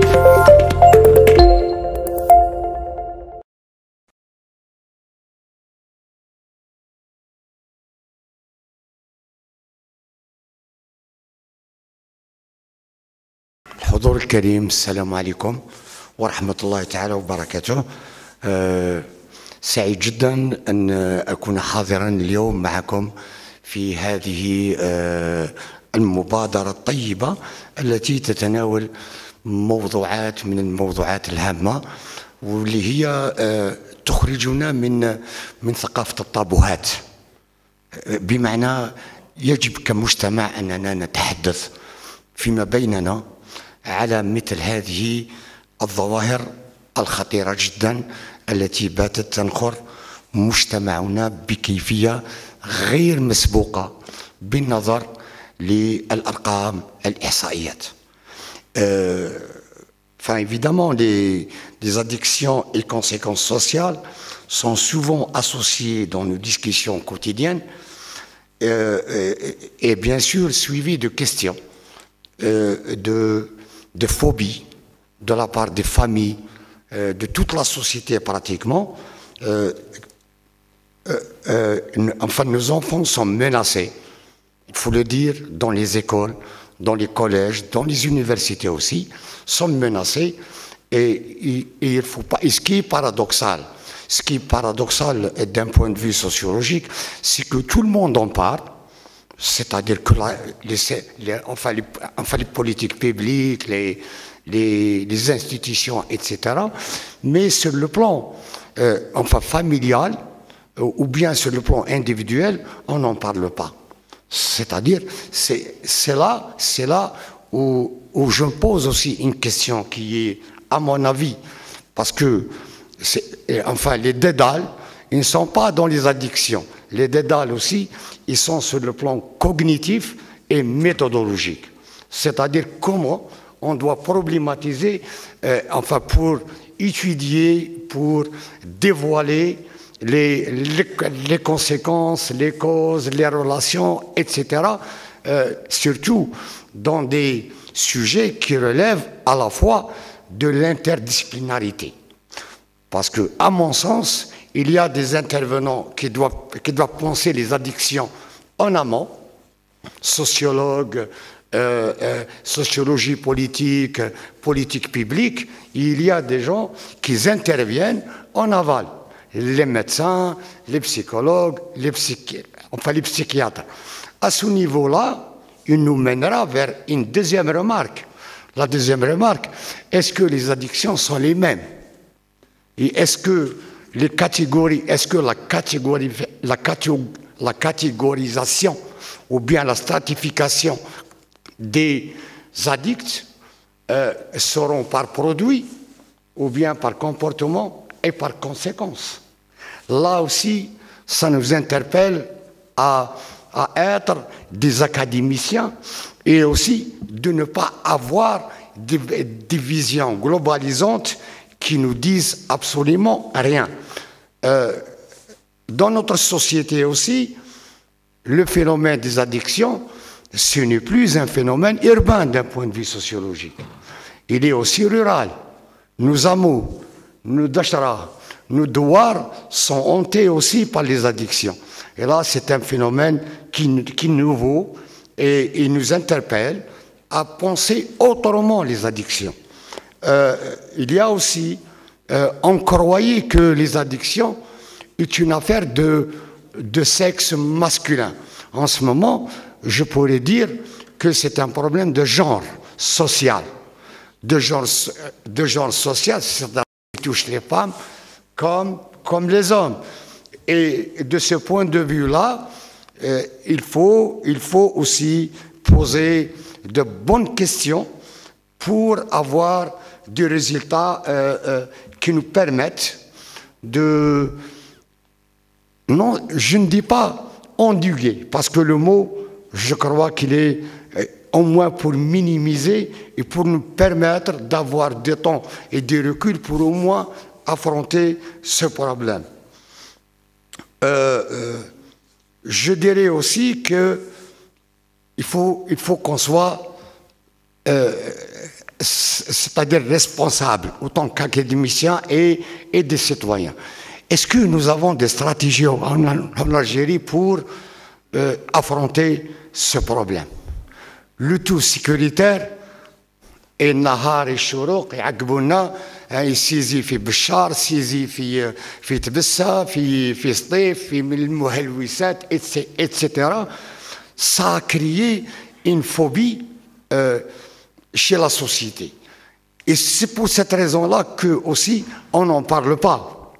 الحضور الكريم، السلام عليكم ورحمة الله تعالى وبركاته. سعيد جدا أن أكون حاضرا اليوم معكم في هذه المبادرة الطيبة التي تتناول موضوعات من الموضوعات الهامة، واللي هي تخرجنا من ثقافة الطابوهات. بمعنى يجب كمجتمع أننا نتحدث فيما بيننا على مثل هذه الظواهر الخطيرة جدا التي باتت تنخر مجتمعنا بكيفية غير مسبوقة بالنظر للأرقام الإحصائيات. Évidemment, les addictions et conséquences sociales sont souvent associées dans nos discussions quotidiennes et bien sûr suivies de questions, de phobies de la part des familles, de toute la société pratiquement. Enfin, nos enfants sont menacés, il faut le dire, dans les écoles, dans les collèges, dans les universités aussi, sont menacés. Et il faut pas. Et ce qui est paradoxal d'un point de vue sociologique, c'est que tout le monde en parle. C'est-à-dire que les politiques publiques, les institutions, etc. Mais sur le plan familial ou bien sur le plan individuel, on n'en parle pas. C'est-à-dire, c'est là où je pose aussi une question qui est, à mon avis, parce que les dédales, ils ne sont pas dans les addictions. Les dédales aussi, ils sont sur le plan cognitif et méthodologique. C'est-à-dire comment on doit problématiser, pour étudier, pour dévoiler les conséquences, les causes, les relations, etc. Surtout dans des sujets qui relèvent à la fois de l'interdisciplinarité. Parce que, à mon sens, il y a des intervenants qui doivent penser les addictions en amont, sociologues, sociologie politique, politique publique. Il y a des gens qui interviennent en aval, les médecins, les psychologues, les psychiatres. À ce niveau-là, il nous mènera vers une deuxième remarque. La deuxième remarque, est-ce que les addictions sont les mêmes? Et est-ce que les catégories, est-ce que la catégorisation ou bien la stratification des addicts seront par produit ou bien par comportement et par conséquence? Là aussi, ça nous interpelle à être des académiciens et aussi de ne pas avoir des visions globalisantes qui nous disent absolument rien. Dans notre société aussi, le phénomène des addictions, ce n'est plus un phénomène urbain d'un point de vue sociologique. Il est aussi rural. Nos amours, nos dachara, nos douars sont hantés aussi par les addictions. Et là, c'est un phénomène qui est nouveau et il nous interpelle à penser autrement les addictions. Il y a aussi, on croyait que les addictions est une affaire de sexe masculin. En ce moment, je pourrais dire que c'est un problème de genre social. De genre social, c'est-à-dire qui touche les femmes comme les hommes. Et de ce point de vue-là, il faut aussi poser de bonnes questions pour avoir des résultats qui nous permettent de... Non, je ne dis pas endiguer, parce que le mot, je crois qu'il est au moins pour minimiser et pour nous permettre d'avoir du temps et du recul pour au moins affronter ce problème. Je dirais aussi qu'il faut qu'on soit c'est-à-dire responsables, autant qu'académiciens et des citoyens. Est-ce que nous avons des stratégies en Algérie pour affronter ce problème? Le tout sécuritaire, et Nahar et Shourouk, et Agbouna, يسيزي في بشار سيزي في تبسة في سطيف في المهلوسات etc. Ça a créé une phobie chez la société. Et c'est pour cette raison-là que aussi on n'en parle pas.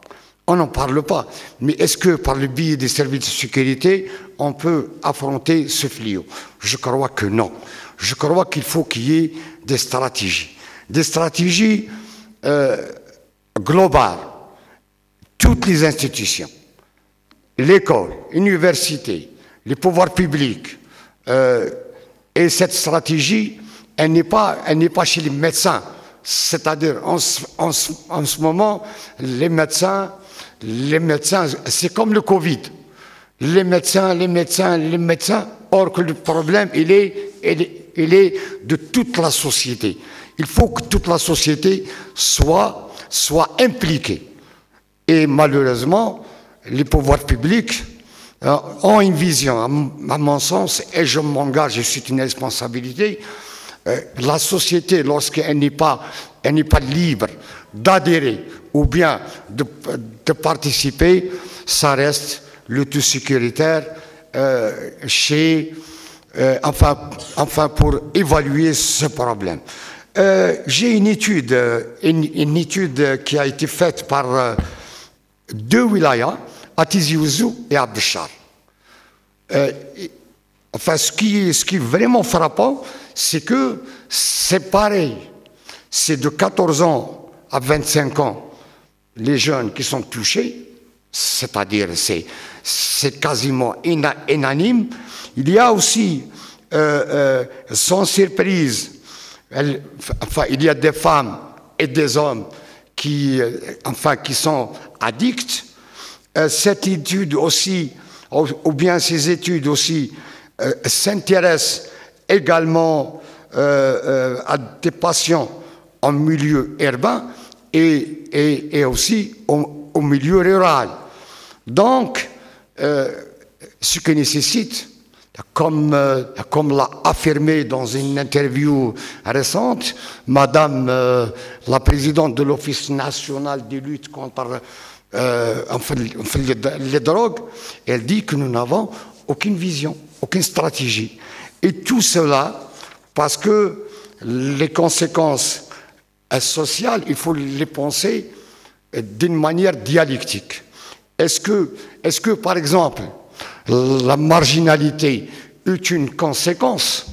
On n'en parle pas. Mais est-ce que par le biais des services de sécurité, on peut affronter ce fléau? Je crois que non. Je crois qu'il faut qu'il y ait des stratégies. Des stratégies globales. Toutes les institutions, l'école, l'université, les pouvoirs publics. Et cette stratégie, elle n'est pas chez les médecins. C'est-à-dire, en ce moment, les médecins, c'est comme le Covid. Les médecins, or que le problème, il est de toute la société. Il faut que toute la société soit impliquée. Et malheureusement, les pouvoirs publics ont une vision, à mon sens, et je m'engage, et c'est une responsabilité. La société, lorsqu'elle n'est pas libre d'adhérer ou bien de participer, ça reste le tout sécuritaire enfin pour évaluer ce problème. J'ai une étude qui a été faite par deux wilayas, à Tizi Ouzou et à Béchar. Enfin, ce qui est vraiment frappant, c'est que c'est pareil. C'est de 14 ans à 25 ans, les jeunes qui sont touchés, c'est-à-dire c'est quasiment unanime. Il y a aussi, sans surprise, il y a des femmes et des hommes qui sont addicts. Cette étude aussi, ou bien ces études aussi, s'intéressent également à des patients en milieu urbain et aussi au milieu rural. Donc, ce que nécessite, comme l'a affirmé dans une interview récente, Madame la présidente de l'Office national de lutte contre les drogues, elle dit que nous n'avons aucune vision, aucune stratégie. Et tout cela parce que les conséquences sociales, il faut les penser d'une manière dialectique. Est-ce que, par exemple, la marginalité est une conséquence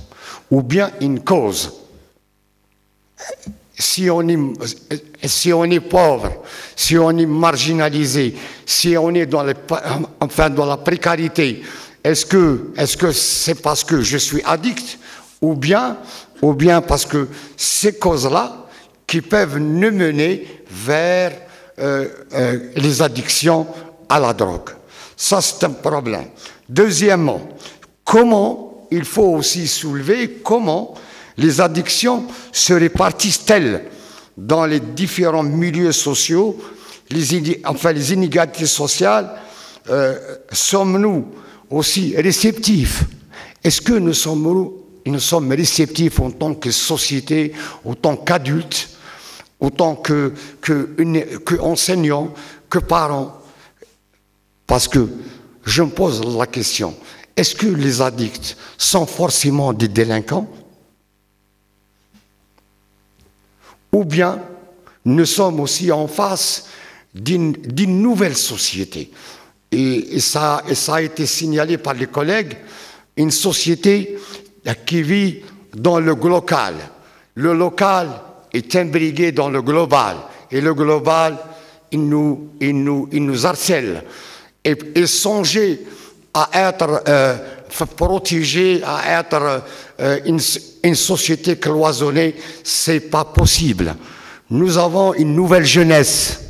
ou bien une cause? Si on est pauvre, si on est marginalisé, si on est dans la précarité, est-ce que c'est parce que je suis addict ou bien parce que ces causes-là qui peuvent nous mener vers les addictions à la drogue? Ça, c'est un problème. Deuxièmement, il faut aussi soulever comment les addictions se répartissent-elles dans les différents milieux sociaux, les inégalités sociales. Sommes-nous aussi réceptifs? Est-ce que nous sommes réceptifs en tant que société, en tant qu'adultes, autant qu'enseignants, que parents? Parce que je me pose la question, est-ce que les addicts sont forcément des délinquants? Ou bien nous sommes aussi en face d'une nouvelle société. Et ça a été signalé par les collègues, une société qui vit dans le local. Le local est imbriqué dans le global. Et le global, il nous harcèle. Et songer à être protégé, à être une société cloisonnée, c'est pas possible. Nous avons une nouvelle jeunesse.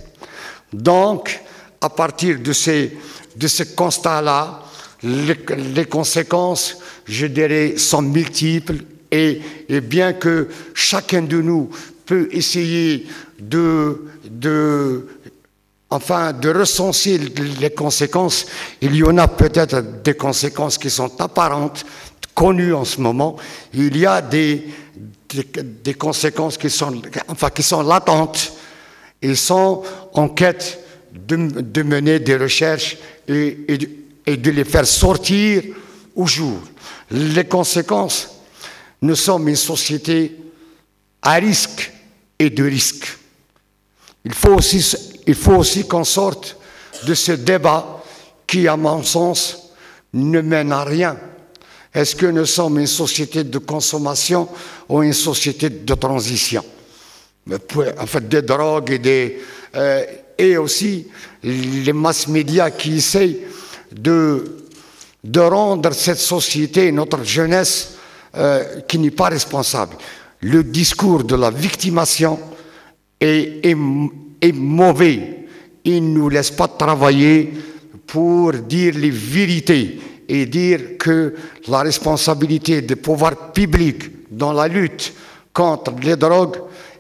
Donc, à partir de ce constat-là, les conséquences, je dirais, sont multiples. Et bien que chacun de nous peut essayer enfin, de recenser les conséquences. Il y en a peut-être des conséquences qui sont apparentes, connues en ce moment. Il y a des conséquences qui sont latentes et sont en quête de mener des recherches et de les faire sortir au jour. Les conséquences, nous sommes une société à risque et de risque. Il faut aussi qu'on sorte de ce débat qui, à mon sens, ne mène à rien. Est-ce que nous sommes une société de consommation ou une société de transition? En fait, des drogues et aussi les mass médias qui essayent de rendre cette société, notre jeunesse, qui n'est pas responsable. Le discours de la victimation est mauvais. Il ne nous laisse pas travailler pour dire les vérités et dire que la responsabilité des pouvoirs publics dans la lutte contre les drogues,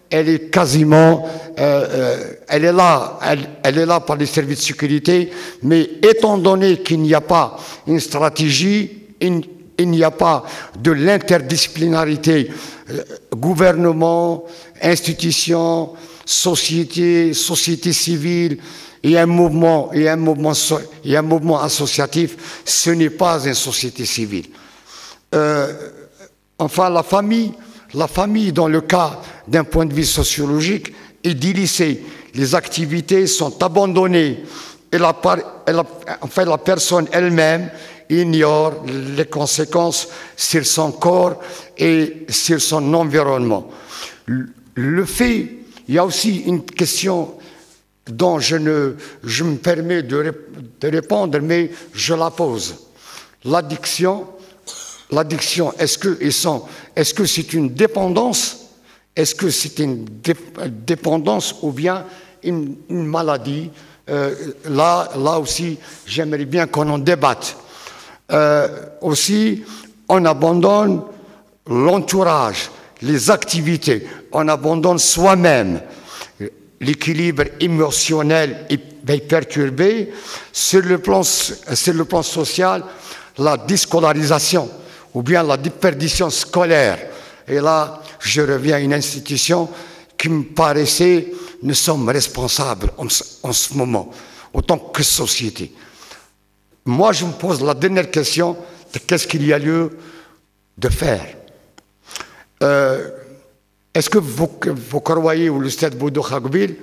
elle est quasiment, elle est là par les services de sécurité, mais étant donné qu'il n'y a pas une stratégie, il n'y a pas de l'interdisciplinarité, gouvernement, institutions, société civile et un mouvement associatif, ce n'est pas une société civile. Enfin, la famille, dans le cas d'un point de vue sociologique, est délaissée. Les activités sont abandonnées et la personne elle-même ignore les conséquences sur son corps et sur son environnement. Le fait, il y a aussi une question dont je me permets de répondre, mais je la pose. L'addiction, est-ce que c'est une dépendance? Est-ce que c'est une dépendance ou bien une maladie? Là aussi, j'aimerais bien qu'on en débatte. Aussi, on abandonne l'entourage, les activités, on abandonne soi-même. L'équilibre émotionnel est perturbé. Sur le plan social, la déscolarisation ou bien la déperdition scolaire. Et là, je reviens à une institution qui me paraissait, nous sommes responsables en ce moment, autant que société. Moi, je me pose la dernière question de qu'est-ce qu'il y a lieu de faire. Est-ce que vous croyez, ou le Stade Boudouha Gbil,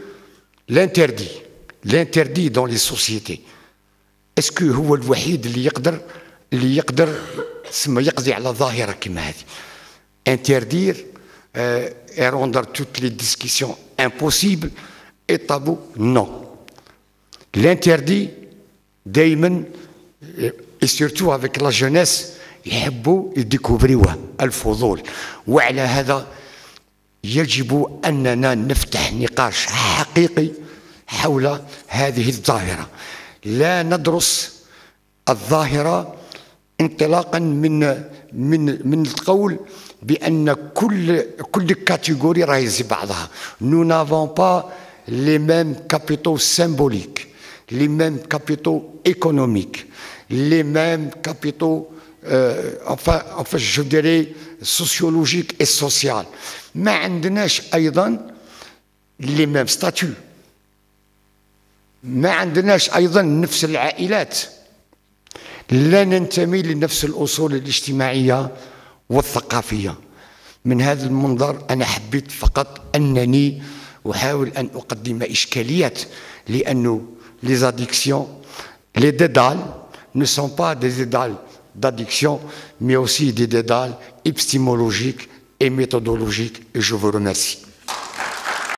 l'interdit dans les sociétés? Est-ce que هو الوحيد اللي يقدر يقضي على ظاهرة كما هذه؟ Interdire et rendre toutes les discussions impossibles et tabou? Non. L'interdit, دايما et surtout avec la jeunesse, يحبوا يديكوفريوه الفضول. وعلى هذا يجب أننا نفتح نقاش حقيقي حول هذه الظاهرة. لا ندرس الظاهرة انطلاقا من القول بأن كل كاتيجوري راهي زي بعضها. Nous n'avons pas les mêmes capitaux symboliques, les mêmes capitaux économiques, les mêmes capitaux enfin je dirais sociologiques et sociaux. ما عندناش أيضا les mêmes statuts. ما عندناش أيضا نفس العائلات. لا ننتمي لنفس الأصول الاجتماعية والثقافية. من هذا المنظر أنا حبيت فقط أنني أحاول أن أقدم إشكاليات، لأنه les addictions, les dédales ne sont pas des dédales d'addiction, mais aussi des dédales épistémologiques et méthodologiques. Et je vous remercie.